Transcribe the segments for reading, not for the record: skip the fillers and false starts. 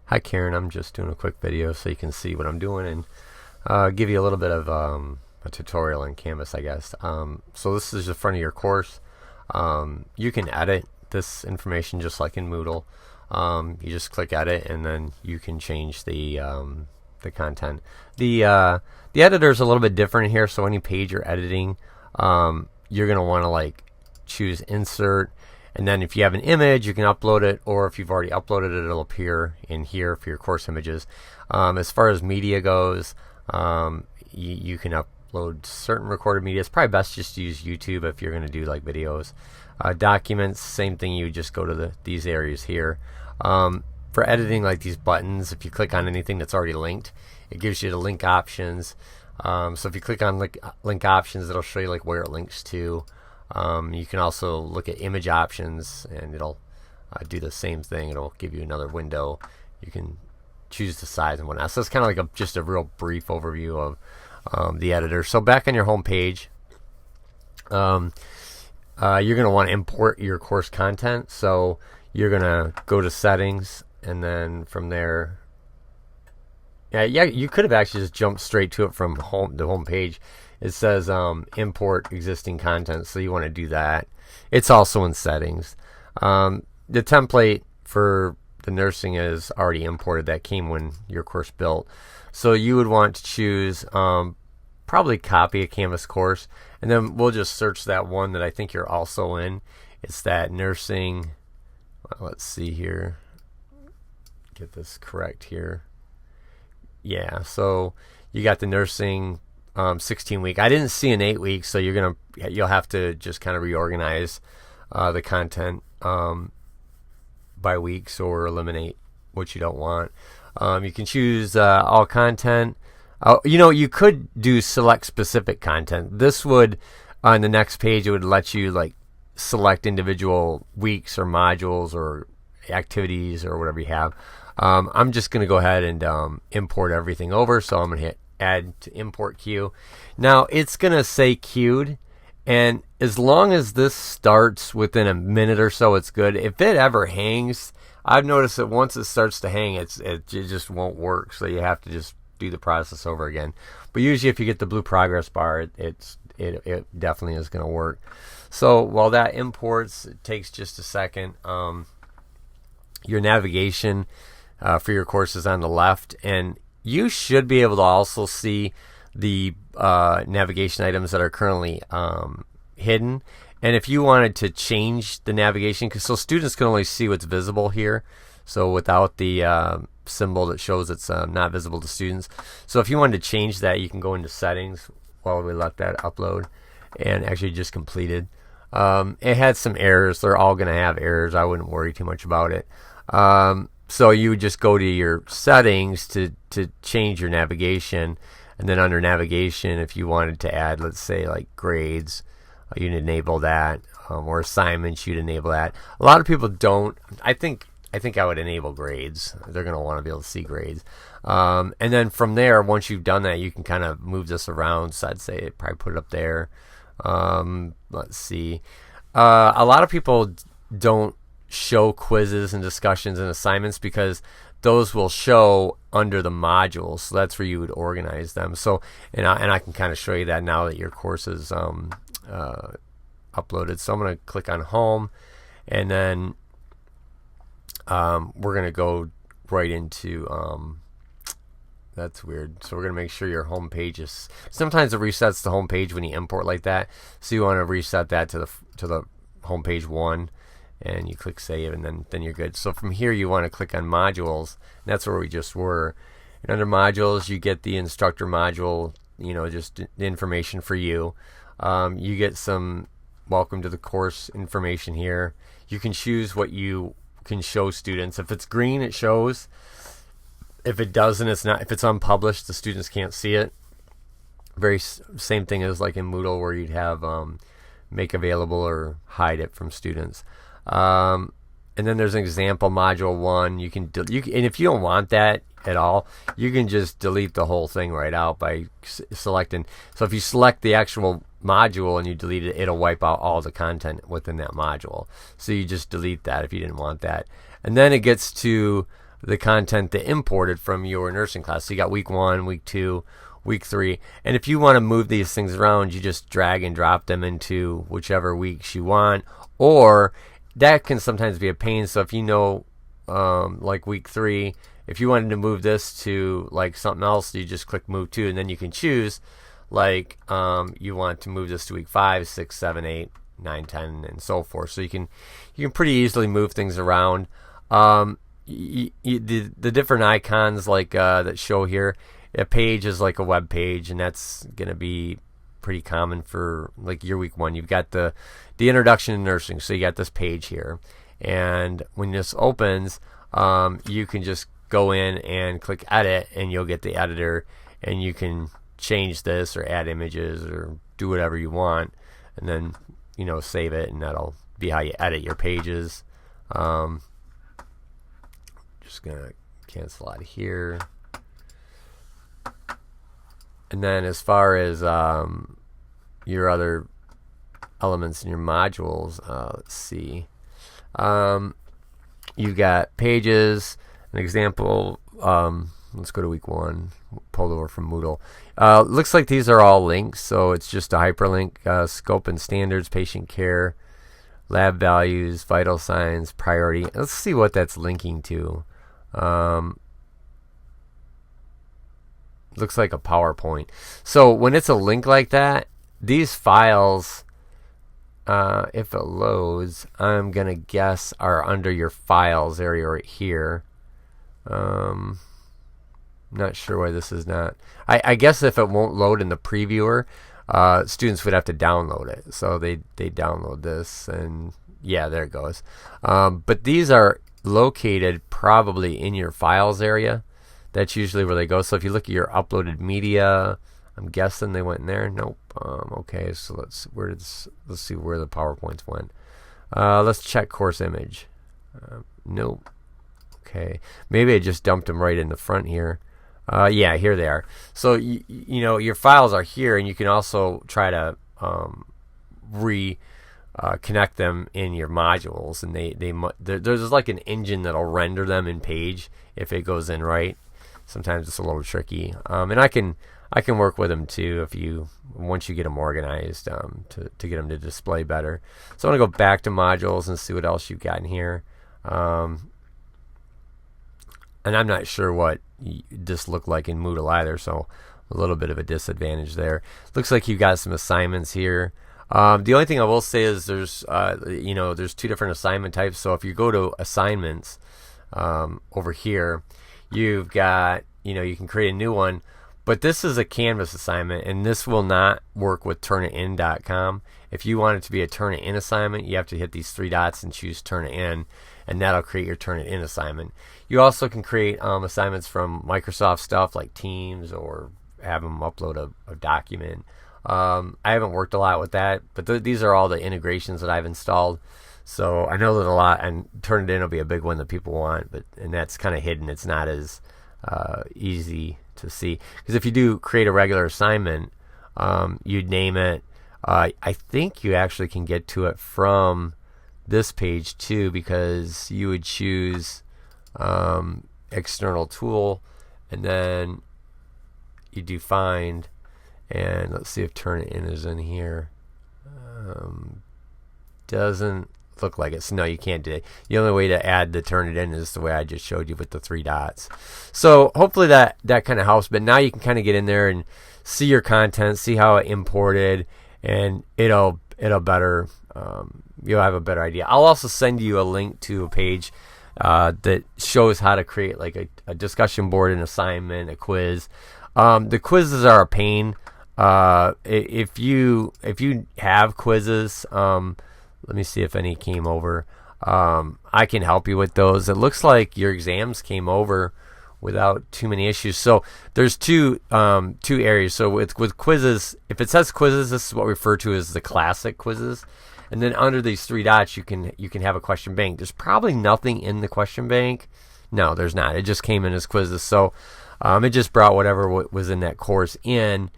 Hi Karen, I'm just doing a quick video so you can see what I'm doing and give you a little bit of a tutorial in Canvas, I guess. So this is the front of your course. You can edit this information just like in Moodle. You just click edit and then you can change the content. The editor is a little bit different here, so any page you're editing, you're going to want to like choose insert. And then if you have an image, you can upload it, or if you've already uploaded it, it'll appear in here for your course images. As far as media goes, you can upload certain recorded media. It's probably best just to use YouTube if you're going to do like videos. Documents, same thing. You just go to these areas here. For editing, like these buttons, if you click on anything that's already linked, it gives you the link options. So if you click on link options, it'll show you like where it links to. You can also look at image options and it'll do the same thing. It'll give you another window. You can choose the size and whatnot. So it's kind of like just a real brief overview of the editor. So back on your home page, you're going to want to import your course content. So you're going to go to settings, and then from there, yeah, you could have actually just jumped straight to it from the home page. It says import existing content, so you want to do that. It's also in settings. The template for the nursing is already imported. That came when your course built. So you would want to choose probably copy a Canvas course, and then we'll just search that one that I think you're also in. It's that nursing. Well, let's see here. Get this correct here. Yeah, so you got the nursing 16-week. I didn't see an 8-week, so you'll have to just kind of reorganize the content by weeks or eliminate what you don't want. You can choose all content. You could do select specific content. This would, on the next page, it would let you like select individual weeks or modules or activities or whatever you have. I'm just going to go ahead and import everything over, so I'm going to hit add to import queue. Now it's going to say queued, and as long as this starts within a minute or so, it's good. If it ever hangs, I've noticed that once it starts to hang, it just won't work, so you have to just do the process over again. But usually if you get the blue progress bar, it definitely is going to work. So while that imports, it takes just a second. Your navigation for your course is on the left, and you should be able to also see the navigation items that are currently hidden. And if you wanted to change the navigation, so students can only see what's visible here, so without the symbol that shows it's not visible to students. So if you wanted to change that, you can go into settings while we let that upload, and actually just completed. It had some errors. They're all going to have errors. I wouldn't worry too much about it. So you would just go to your settings to change your navigation, and then under navigation, if you wanted to add, let's say like grades, you'd enable that, or assignments, you'd enable that. A lot of people don't. I think I would enable grades. They're going to want to be able to see grades. And then from there, once you've done that, you can kind of move this around. So I'd say probably put it up there. Let's see. A lot of people don't show quizzes and discussions and assignments because those will show under the modules. So that's where you would organize them. So and I can kind of show you that now that your course is uploaded. So I'm going to click on home, and then we're going to go right into that's weird. So we're going to make sure your home page is, sometimes it resets the home page when you import like that. So you want to reset that to the home page 1. And you click save, and then you're good. So from here you want to click on modules, and that's where we just were. And under modules, you get the instructor module, just the information for you. You get some welcome to the course information here. You can choose what you can show students. If it's green, it shows. If it doesn't, it's not. If it's unpublished, the students can't see it. Very same thing as like in Moodle, where you'd have make available or hide it from students. And then there's an example module 1. You can and if you don't want that at all, you can just delete the whole thing right out by selecting. So if you select the actual module and you delete it, it'll wipe out all the content within that module. So you just delete that if you didn't want that. And then it gets to the content that imported from your nursing class. So you got week 1, week 2, week 3. And if you want to move these things around, you just drag and drop them into whichever weeks you want. Or that can sometimes be a pain. So if you know, like week 3, if you wanted to move this to like something else, you just click move to, and then you can choose like you want to move this to week 5, 6, 7, 8, 9, 10, and so forth. So you can pretty easily move things around. The different icons like that show here. A page is like a web page, and that's gonna be pretty common for like your week 1. You've got the introduction to nursing, so you got this page here, and when this opens, you can just go in and click edit, and you'll get the editor, and you can change this or add images or do whatever you want, and then save it, and that'll be how you edit your pages. Just gonna cancel out of here. And then as far as your other elements in your modules, let's see. You've got pages. An example, let's go to week 1, pulled over from Moodle. Looks like these are all links, so it's just a hyperlink. Scope and standards, patient care, lab values, vital signs, priority. Let's see what that's linking to. Looks like a PowerPoint. So when it's a link like that, these files, if it loads, I'm gonna guess are under your files area right here. Not sure why this is not. I guess if it won't load in the previewer, students would have to download it. So they download this, and yeah, there it goes. But these are located probably in your files area. That's usually where they go. So if you look at your uploaded media, I'm guessing they went in there. Nope. Okay, so let's see where the PowerPoints went. Let's check course image. Nope. Okay, maybe I just dumped them right in the front here. Yeah, here they are. So your files are here, and you can also try to connect them in your modules, and there's like an engine that'll render them in Page if it goes in right. Sometimes it's a little tricky, and I can work with them too once you get them organized to get them to display better. So I want to go back to modules and see what else you've got in here. And I'm not sure what this looked like in Moodle either, so a little bit of a disadvantage there. Looks like you've got some assignments here. The only thing I will say is there's 2 different assignment types. So if you go to assignments over here, you've got, you can create a new one, but this is a Canvas assignment, and this will not work with turnitin.com. If you want it to be a Turnitin assignment, you have to hit these 3 dots and choose Turnitin, and that'll create your Turnitin assignment. You also can create assignments from Microsoft stuff like Teams, or have them upload a document. I haven't worked a lot with that, but these are all the integrations that I've installed. So I know that a lot, and Turnitin will be a big one that people want, and that's kind of hidden. It's not as easy to see, because if you do create a regular assignment, you'd name it. I think you actually can get to it from this page too, because you would choose external tool, and then you do find, and let's see if Turnitin is in here. Doesn't look like it, so no, you can't do it. The only way to add the Turnitin is the way I just showed you with the 3 dots. So hopefully that kind of helps, but now you can kind of get in there and see your content, see how it imported, and it'll better, you'll have a better idea. I'll also send you a link to a page that shows how to create like a discussion board, an assignment, a quiz. The quizzes are a pain. If you have quizzes, let me see if any came over. I can help you with those. It looks like your exams came over without too many issues. So there's two areas. So with quizzes, if it says quizzes, this is what we refer to as the classic quizzes. And then under these 3 dots, you can have a question bank. There's probably nothing in the question bank. No, there's not. It just came in as quizzes. So it just brought whatever was in that course in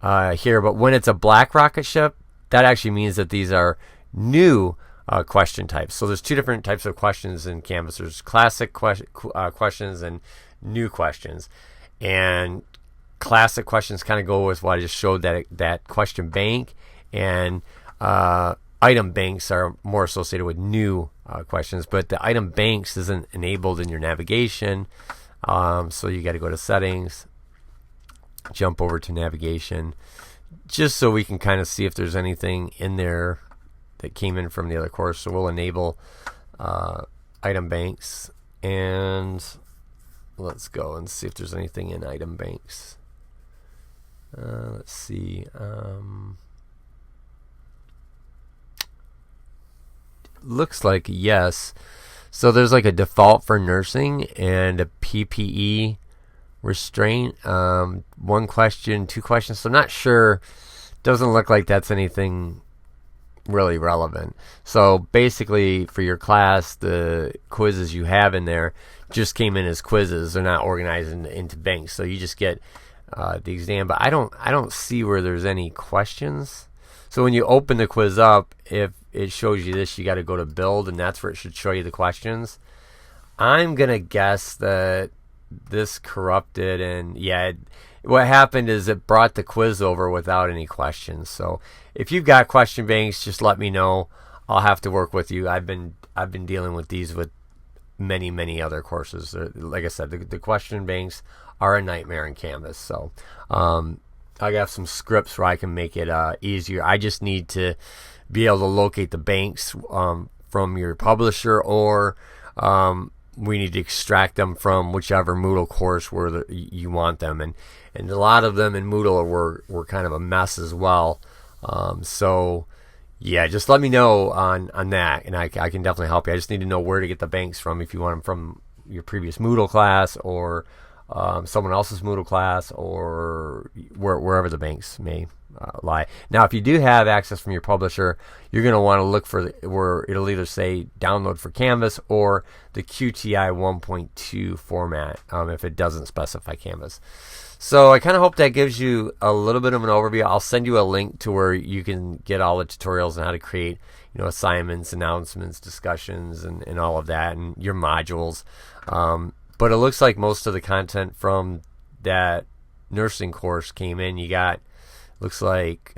here. But when it's a black rocket ship, that actually means that these are new question types. So there's two different types of questions in Canvas. There's classic questions and new questions. And classic questions kind of go with what I just showed, that question bank, and item banks are more associated with new questions. But the item banks isn't enabled in your navigation, so you got to go to settings, jump over to navigation, just so we can kind of see if there's anything in there that came in from the other course. So we'll enable item banks, and let's go and see if there's anything in item banks. Let's see. Looks like yes. So there's like a default for nursing and a PPE restraint. One question, two questions. So I'm not sure. Doesn't look like that's anything really relevant. So basically for your class, the quizzes you have in there just came in as quizzes. They're not organized into banks. So you just get the exam. But I don't see where there's any questions. So when you open the quiz up, if it shows you this, you got to go to build, and that's where it should show you the questions. I'm going to guess that this corrupted, and what happened is it brought the quiz over without any questions. So if you've got question banks, just let me know. I'll have to work with you. I've been dealing with these with many other courses. Like I said, the question banks are a nightmare in Canvas. So I got some scripts where I can make it easier. I just need to be able to locate the banks from your publisher, or we need to extract them from whichever Moodle course where you want them. And a lot of them in Moodle were kind of a mess as well. So yeah, just let me know on that, and I can definitely help you. I just need to know where to get the banks from, if you want them from your previous Moodle class, or someone else's Moodle class, or wherever the banks may lie. Now, if you do have access from your publisher, you're going to want to look for where it'll either say download for Canvas or the QTI 1.2 format, if it doesn't specify Canvas. So I kind of hope that gives you a little bit of an overview. I'll send you a link to where you can get all the tutorials on how to create, assignments, announcements, discussions, and all of that, and your modules. But it looks like most of the content from that nursing course came in. You got, looks like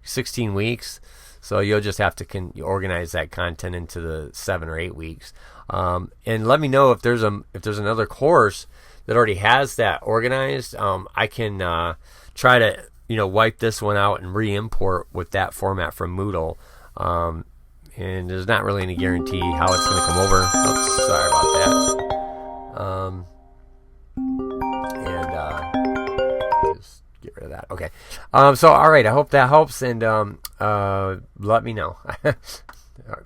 16 weeks. So you'll just have to organize that content into the 7 or 8 weeks. And let me know if there's another course that already has that organized. I can try to wipe this one out and re-import with that format from Moodle. And there's not really any guarantee how it's going to come over. Oops, sorry about that. Just get rid of that. Okay. So all right, I hope that helps, and let me know. All right.